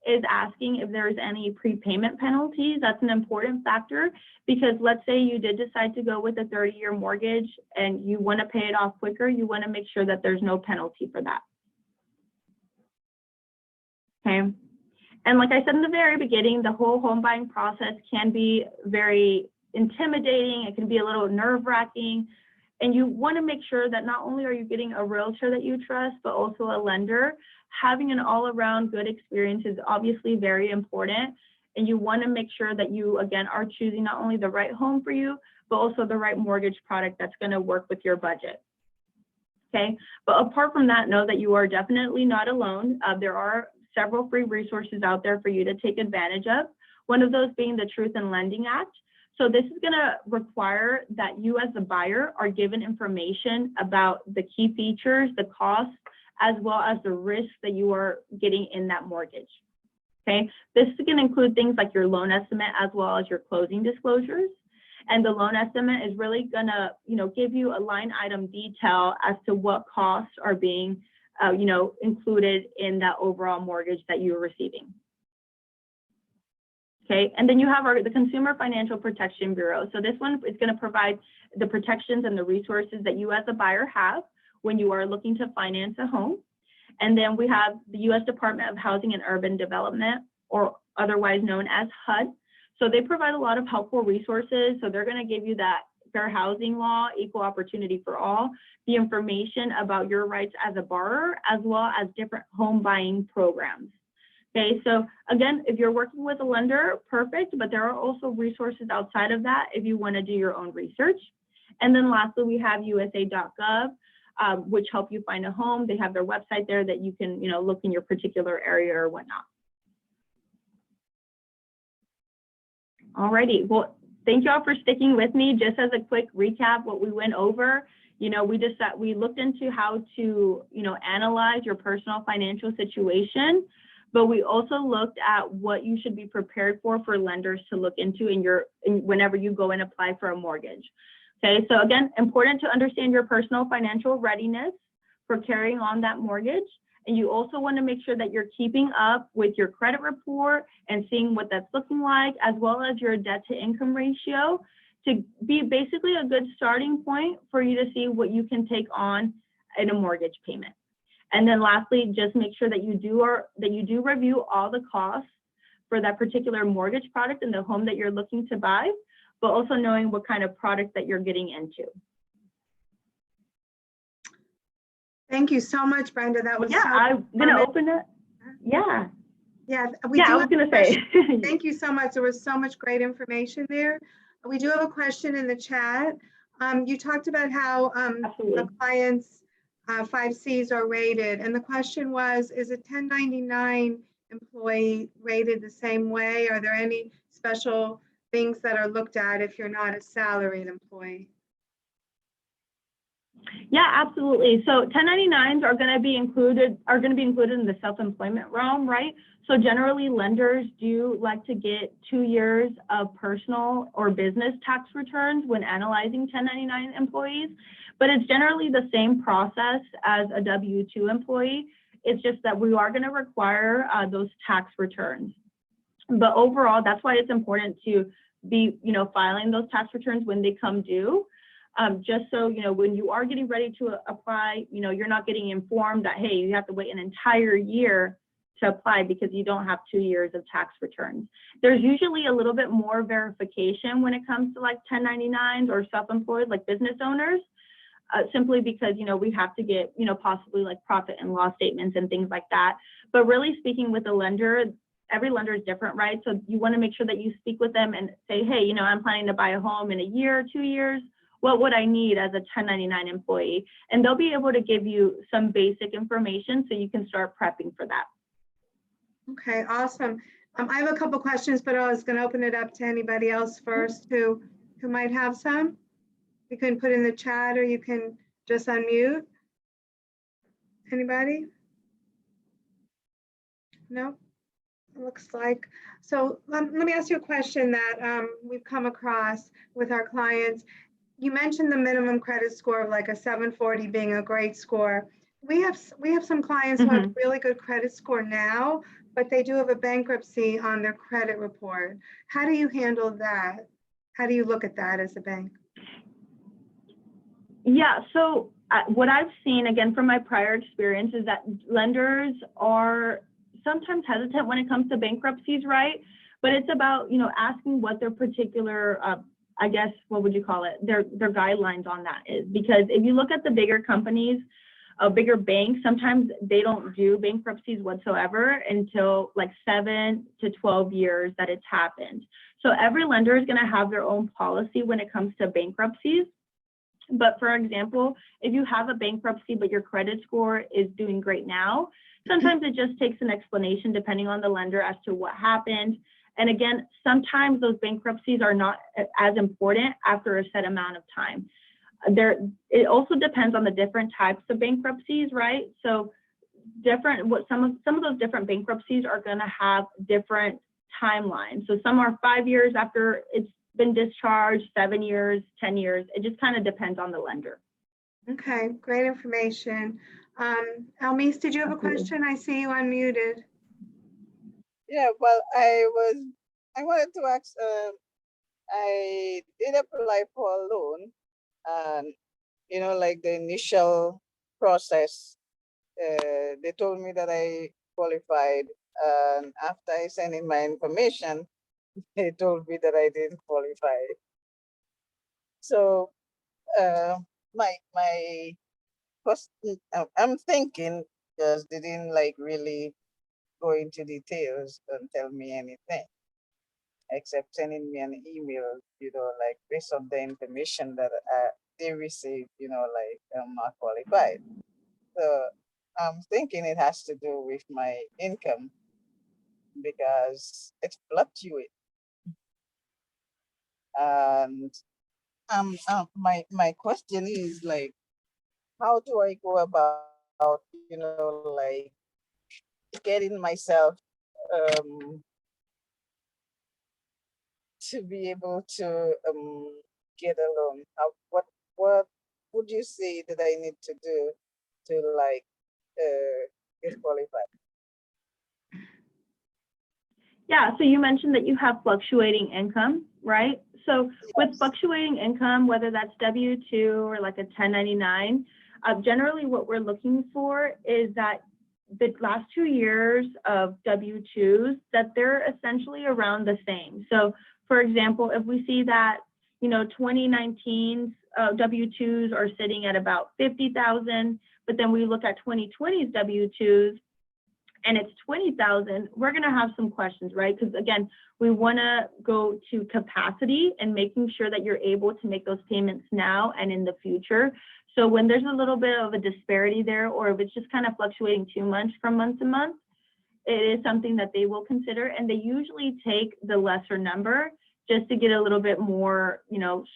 Speaker 2: is asking if there's any prepayment penalties. That's an important factor, because let's say you did decide to go with a 30-year mortgage and you want to pay it off quicker, you want to make sure that there's no penalty for that. Okay. And like I said in the very beginning, the whole home buying process can be very intimidating. It can be a little nerve-wracking. And you want to make sure that not only are you getting a realtor that you trust, but also a lender. Having an all-around good experience is obviously very important. And you want to make sure that you, again, are choosing not only the right home for you, but also the right mortgage product that's going to work with your budget. Okay. But apart from that, know that you are definitely not alone. There are several free resources out there for you to take advantage of. One of those being the Truth in Lending Act. So this is going to require that you as the buyer are given information about the key features, the costs, as well as the risk that you are getting in that mortgage. Okay, this is going to include things like your loan estimate as well as your closing disclosures. And the loan estimate is really going to, give you a line item detail as to what costs are being, included in that overall mortgage that you're receiving. Okay, and then you have the Consumer Financial Protection Bureau. So this one is going to provide the protections and the resources that you as a buyer have when you are looking to finance a home. And then we have the U.S. Department of Housing and Urban Development, or otherwise known as HUD. So they provide a lot of helpful resources. So they're going to give you that fair housing law, equal opportunity for all, the information about your rights as a borrower, as well as different home buying programs. Okay, so again, if you're working with a lender, perfect, but there are also resources outside of that if you want to do your own research. And then lastly, we have USA.gov, which help you find a home. They have their website there that you can, look in your particular area or whatnot. Alrighty, well, thank you all for sticking with me. Just as a quick recap, what we went over, we looked into how to, analyze your personal financial situation. But we also looked at what you should be prepared for lenders to look into whenever you go and apply for a mortgage. Okay, so again, important to understand your personal financial readiness for carrying on that mortgage. And you also want to make sure that you're keeping up with your credit report and seeing what that's looking like, as well as your debt to income ratio, to be basically a good starting point for you to see what you can take on in a mortgage payment. And then lastly, just make sure that you do review all the costs for that particular mortgage product in the home that you're looking to buy. but also knowing what kind of product that you're getting into.
Speaker 1: Thank you so much, Brenda. That was
Speaker 2: Yeah,
Speaker 1: so
Speaker 2: I'm gonna
Speaker 1: informative.
Speaker 2: open it. Yeah,
Speaker 1: Yeah,
Speaker 2: I was gonna say.
Speaker 1: Thank you so much. There was so much great information there. We do have a question in the chat. You talked about how the
Speaker 2: Absolutely.
Speaker 1: clients' 5Cs are rated, and the question was, is a 1099 employee rated the same way? Are there any special things that are looked at if you're not a salaried employee?
Speaker 2: Yeah, absolutely. So 1099s are going to be included in the self-employment realm, right? So generally lenders do like to get 2 years of personal or business tax returns when analyzing 1099 employees, but it's generally the same process as a W-2 employee. It's just that we are going to require those tax returns. But overall, that's why it's important to be, filing those tax returns when they come due. Just so, when you are getting ready to apply, you're not getting informed that, hey, you have to wait an entire year to apply because you don't have 2 years of tax returns. There's usually a little bit more verification when it comes to like 1099s or self-employed, like business owners, simply because, we have to get, possibly like profit and loss statements and things like that. But really speaking with the lender, every lender is different, right? So you want to make sure that you speak with them and say, hey, I'm planning to buy a home in a year, 2 years. What would I need as a 1099 employee? And they'll be able to give you some basic information so you can start prepping for that.
Speaker 1: Okay, awesome. I have a couple questions, but I was going to open it up to anybody else first who might have some. You can put in the chat or you can just unmute. Anybody? No? It looks like. So let me ask you a question that we've come across with our clients. You mentioned the minimum credit score of like a 740 being a great score. We have some clients who have a really good credit score now, but they do have a bankruptcy on their credit report. How do you handle that? How do you look at that as a bank?
Speaker 2: Yeah, so what I've seen, again, from my prior experience, is that lenders are sometimes hesitant when it comes to bankruptcies, right? But it's about, asking what their particular, I guess, what would you call it? Their guidelines on that is, because if you look at the bigger companies, bigger banks, sometimes they don't do bankruptcies whatsoever until like 7 to 12 years that it's happened. So every lender is going to have their own policy when it comes to bankruptcies. But for example, if you have a bankruptcy, but your credit score is doing great now, sometimes it just takes an explanation depending on the lender as to what happened. And again, sometimes those bankruptcies are not as important after a set amount of time. It also depends on the different types of bankruptcies, right? So some of those different bankruptcies are going to have different timelines. So some are 5 years after it's been discharged, 7 years, 10 years. It just kind of depends on the lender.
Speaker 1: Okay, great information. Elmise, did you have a question? I see you unmuted.
Speaker 3: Yeah, well, I wanted to ask, I did apply for a loan, and, like the initial process, they told me that I qualified, and after I sent in my information, they told me that I didn't qualify. So, my question, I'm thinking, because they didn't like really go into details and tell me anything, except sending me an email, like based on the information that they received, like I'm not qualified. So I'm thinking it has to do with my income because it fluctuates. And my question is like, how do I go about, like getting myself to be able to get a loan? What would you say that I need to do to like get qualified?
Speaker 2: Yeah, so you mentioned that you have fluctuating income, right? So with fluctuating income, whether that's W-2 or like a 1099, generally what we're looking for is that the last 2 years of W-2s, that they're essentially around the same. So for example, if we see that 2019's W-2s are sitting at about 50,000, but then we look at 2020's W-2s and it's 20,000, we're going to have some questions, right? Because again, we want to go to capacity and making sure that you're able to make those payments now and in the future. So when there's a little bit of a disparity there, or if it's just kind of fluctuating too much from month to month, it is something that they will consider, and they usually take the lesser number just to get a little bit more,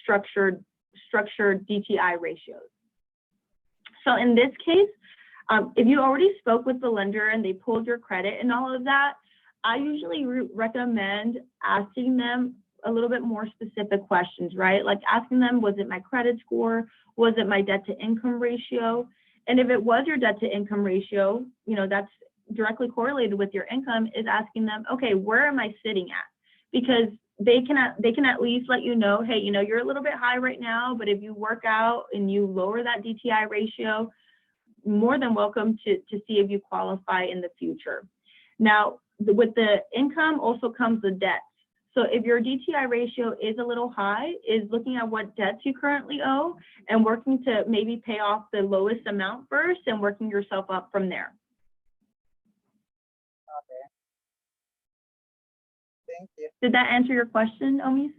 Speaker 2: structured DTI ratios. So in this case, if you already spoke with the lender and they pulled your credit and all of that, I usually recommend asking them a little bit more specific questions, right? Like asking them, was it my credit score? Was it my debt to income ratio? And if it was your debt to income ratio, that's directly correlated with your income, is asking them, okay, where am I sitting at? Because they can at least let you know, hey, you're a little bit high right now, but if you work out and you lower that DTI ratio, more than welcome to see if you qualify in the future. Now, with the income also comes the debt. So if your DTI ratio is a little high, is looking at what debts you currently owe and working to maybe pay off the lowest amount first and working yourself up from there.
Speaker 3: Okay. Thank you.
Speaker 2: Did that answer your question, Omis?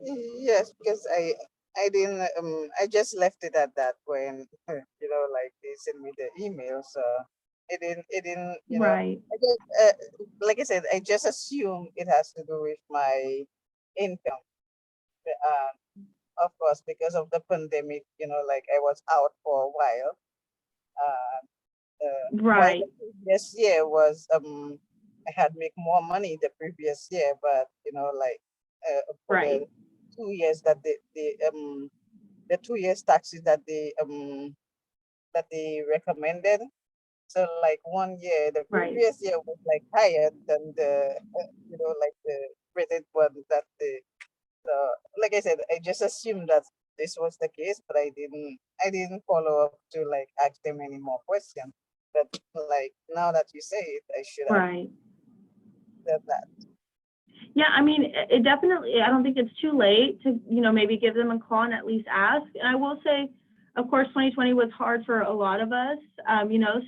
Speaker 3: Yes, because I didn't I just left it at that when like they sent me the email, so it didn't
Speaker 2: Right.
Speaker 3: I just, like I said, I just assume it has to do with my income. Of course, because of the pandemic, like I was out for a while. While
Speaker 2: Right.
Speaker 3: the previous year was I had make more money the previous year, but like for
Speaker 2: Right.
Speaker 3: the 2 years that the 2 years taxes that they recommended. So like 1 year, the
Speaker 2: Right.
Speaker 3: previous year was like higher than the like the rated one that so like I said, I just assumed that this was the case, but I didn't follow up to like ask them any more questions. But like now that you say it, I should have
Speaker 2: Right.
Speaker 3: said that.
Speaker 2: Yeah, I mean, it definitely, I don't think it's too late to, maybe give them a call and at least ask. And I will say, of course, 2020 was hard for a lot of us,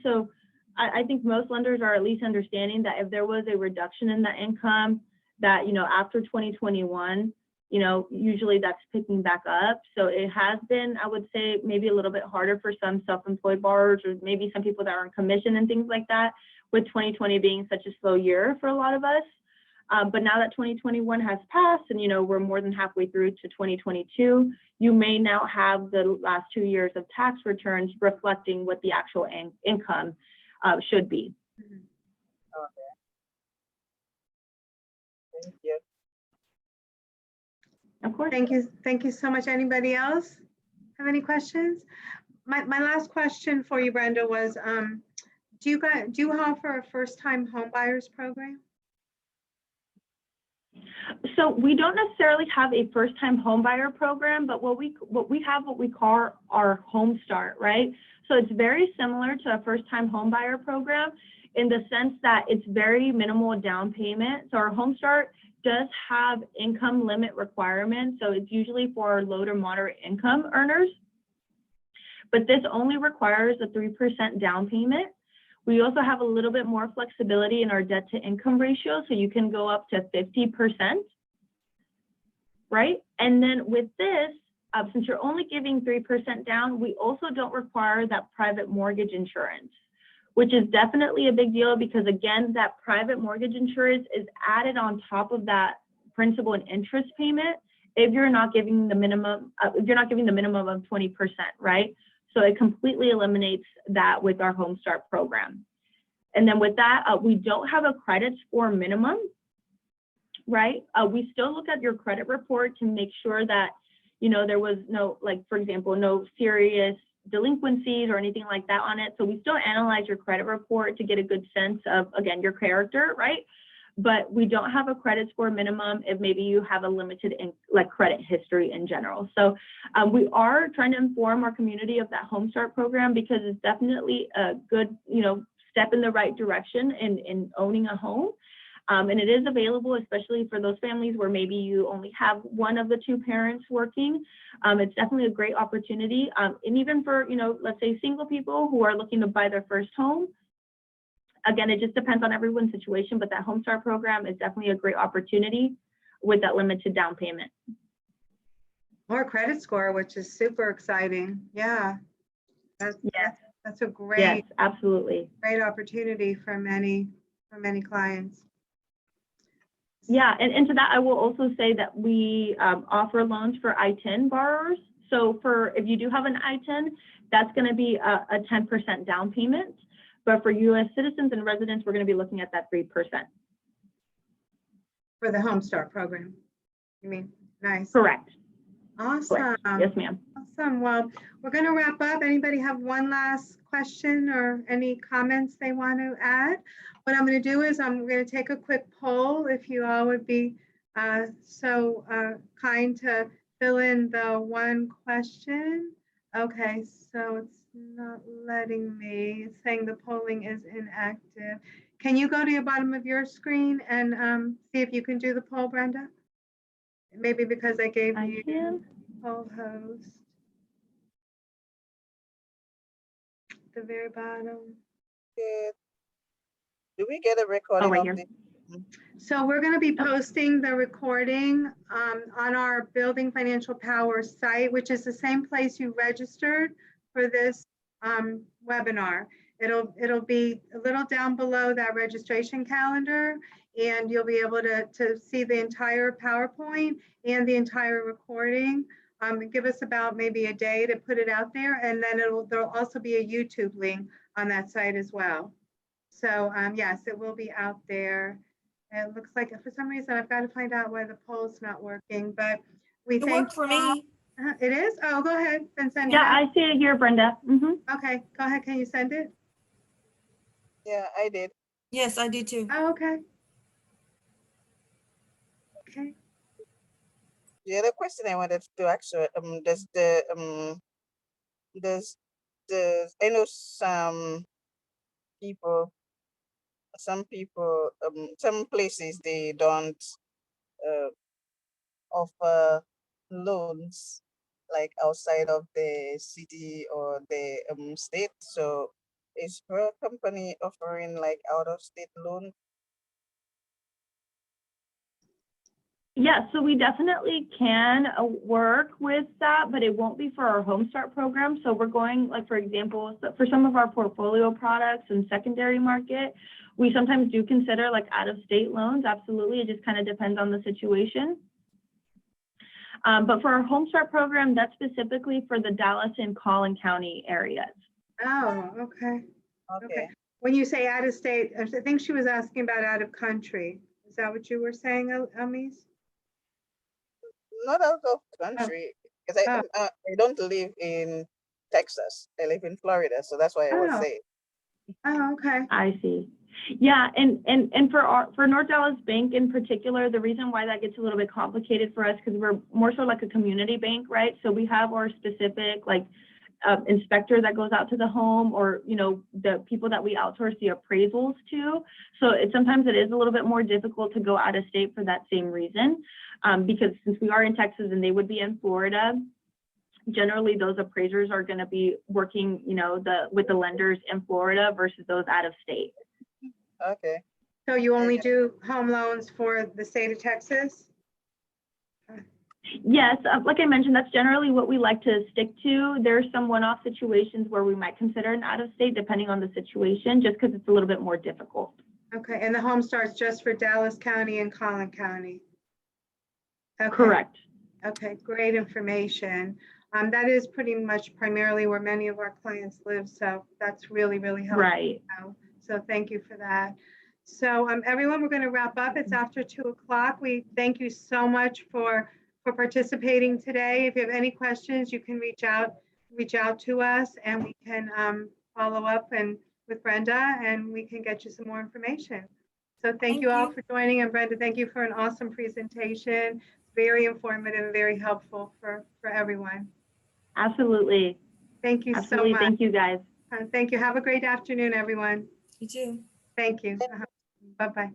Speaker 2: so I think most lenders are at least understanding that if there was a reduction in the income that, after 2021, usually that's picking back up. So it has been, I would say, maybe a little bit harder for some self-employed borrowers or maybe some people that are on commission and things like that, with 2020 being such a slow year for a lot of us. But now that 2021 has passed and, we're more than halfway through to 2022, you may now have the last 2 years of tax returns reflecting what the actual income should be.
Speaker 3: Okay. Thank you.
Speaker 2: Of course.
Speaker 1: Thank you so much. Anybody else have any questions? My last question for you, Brenda, was do you offer a first-time home buyers program?
Speaker 2: So we don't necessarily have a first-time home buyer program, but what we call our Home Start, right? So it's very similar to a first-time home buyer program in the sense that it's very minimal down payment. So our Home Start does have income limit requirements. So it's usually for low to moderate income earners, but this only requires a 3% down payment. We also have a little bit more flexibility in our debt to income ratio. So you can go up to 50%, right? And then with this, since you're only giving 3% down, we also don't require that private mortgage insurance, which is definitely a big deal because again, that private mortgage insurance is added on top of that principal and interest payment if you're not giving the minimum, of 20%, right? So it completely eliminates that with our Home Start program. And then with that, we don't have a credit score minimum, right? We still look at your credit report to make sure that, there was no, like, for example, no serious delinquencies or anything like that on it. So we still analyze your credit report to get a good sense of, again, your character, right? But we don't have a credit score minimum if maybe you have a limited credit history in general. So we are trying to inform our community of that Home Start program because it's definitely a good, step in the right direction in owning a home. And it is available, especially for those families where maybe you only have one of the two parents working. It's definitely a great opportunity. And even for, let's say single people who are looking to buy their first home. Again, it just depends on everyone's situation, but that Home Start program is definitely a great opportunity with that limited down payment.
Speaker 1: Or credit score, which is super exciting. Yeah.
Speaker 2: Yes.
Speaker 1: That's a
Speaker 2: Yes,
Speaker 1: great,
Speaker 2: absolutely.
Speaker 1: great opportunity for many clients.
Speaker 2: Yeah, and to that, I will also say that we offer loans for I-10 borrowers. So if you do have an I-10, that's going to be a 10% down payment. But for U.S. citizens and residents, we're going to be looking at that 3%.
Speaker 1: For the Home Start program, you mean? Nice.
Speaker 2: Correct.
Speaker 1: Awesome.
Speaker 2: Correct. Yes, ma'am.
Speaker 1: Awesome. Well, we're going to wrap up. Anybody have one last question or any comments they want to add? What I'm going to do is I'm going to take a quick poll. If you all would be so kind to fill in the one question. Okay, so it's not letting me. It's saying the polling is inactive. Can you go to the bottom of your screen and see if you can do the poll, Brenda? Maybe because I gave you poll host. The very bottom.
Speaker 3: Do we get a recording
Speaker 2: right
Speaker 3: of
Speaker 2: here.
Speaker 3: this?
Speaker 1: So we're going to be posting the recording on our Building Financial Power site, which is the same place you registered for this webinar. It'll be a little down below that registration calendar, and you'll be able to see the entire PowerPoint and the entire recording. Give us about maybe a day to put it out there, and then there'll also be a YouTube link on that site as well. So yes, it will be out there. It looks like for some reason I've got to find out why the poll's not working, but we
Speaker 4: It worked for me.
Speaker 1: It is? Oh, go ahead and send it
Speaker 2: Yeah,
Speaker 1: out.
Speaker 2: I see it here, Brenda.
Speaker 1: Okay, go ahead. Can you send it?
Speaker 3: Yeah, I did.
Speaker 4: Yes, I did too.
Speaker 1: Oh, okay. Okay.
Speaker 3: The other question I wanted to ask you, I know some people, some places they don't offer loans like outside of the city or the state. So is her company offering like out of state loan?
Speaker 2: Yeah, so we definitely can work with that, but it won't be for our Home Start program. So we're going, like, for example, for some of our portfolio products and secondary market, we sometimes do consider like out-of-state loans. Absolutely, it just kind of depends on the situation. But for our Home Start program, that's specifically for the Dallas and Collin County areas.
Speaker 1: Oh, okay.
Speaker 3: Okay.
Speaker 1: When you say out of state, I think she was asking about out of country. Is that what you were saying, Elmise?
Speaker 3: Not out of country, because I don't live in Texas. I live in Florida, so that's why I was saying.
Speaker 1: Oh, okay.
Speaker 2: I see. Yeah, and for North Dallas Bank in particular, the reason why that gets a little bit complicated for us, because we're more so like a community bank, right? So we have our specific like inspector that goes out to the home, or the people that we outsource the appraisals to. So sometimes it is a little bit more difficult to go out of state for that same reason, because since we are in Texas and they would be in Florida, generally those appraisers are going to be working with the lenders in Florida versus those out of state.
Speaker 3: Okay.
Speaker 1: So you only do home loans for the state of Texas?
Speaker 2: Yes, like I mentioned, that's generally what we like to stick to. There are some one-off situations where we might consider an out-of-state, depending on the situation, just because it's a little bit more difficult.
Speaker 1: Okay, and the Home Start's just for Dallas County and Collin County? Okay.
Speaker 2: Correct.
Speaker 1: Okay, great information. That is pretty much primarily where many of our clients live, so that's really, really helpful.
Speaker 2: Right.
Speaker 1: So thank you for that. So everyone, we're going to wrap up. It's after 2 o'clock. We thank you so much for participating today. If you have any questions, you can reach out to us, and we can follow up with Brenda, and we can get you some more information. So thank you all for joining, and Brenda, thank you for an awesome presentation. Very informative, very helpful for everyone.
Speaker 2: Absolutely.
Speaker 1: Thank you
Speaker 2: Absolutely.
Speaker 1: so much.
Speaker 2: Thank you, guys.
Speaker 1: Thank you. Have a great afternoon, everyone.
Speaker 4: You too.
Speaker 1: Thank you. Bye-bye.
Speaker 2: Bye-bye.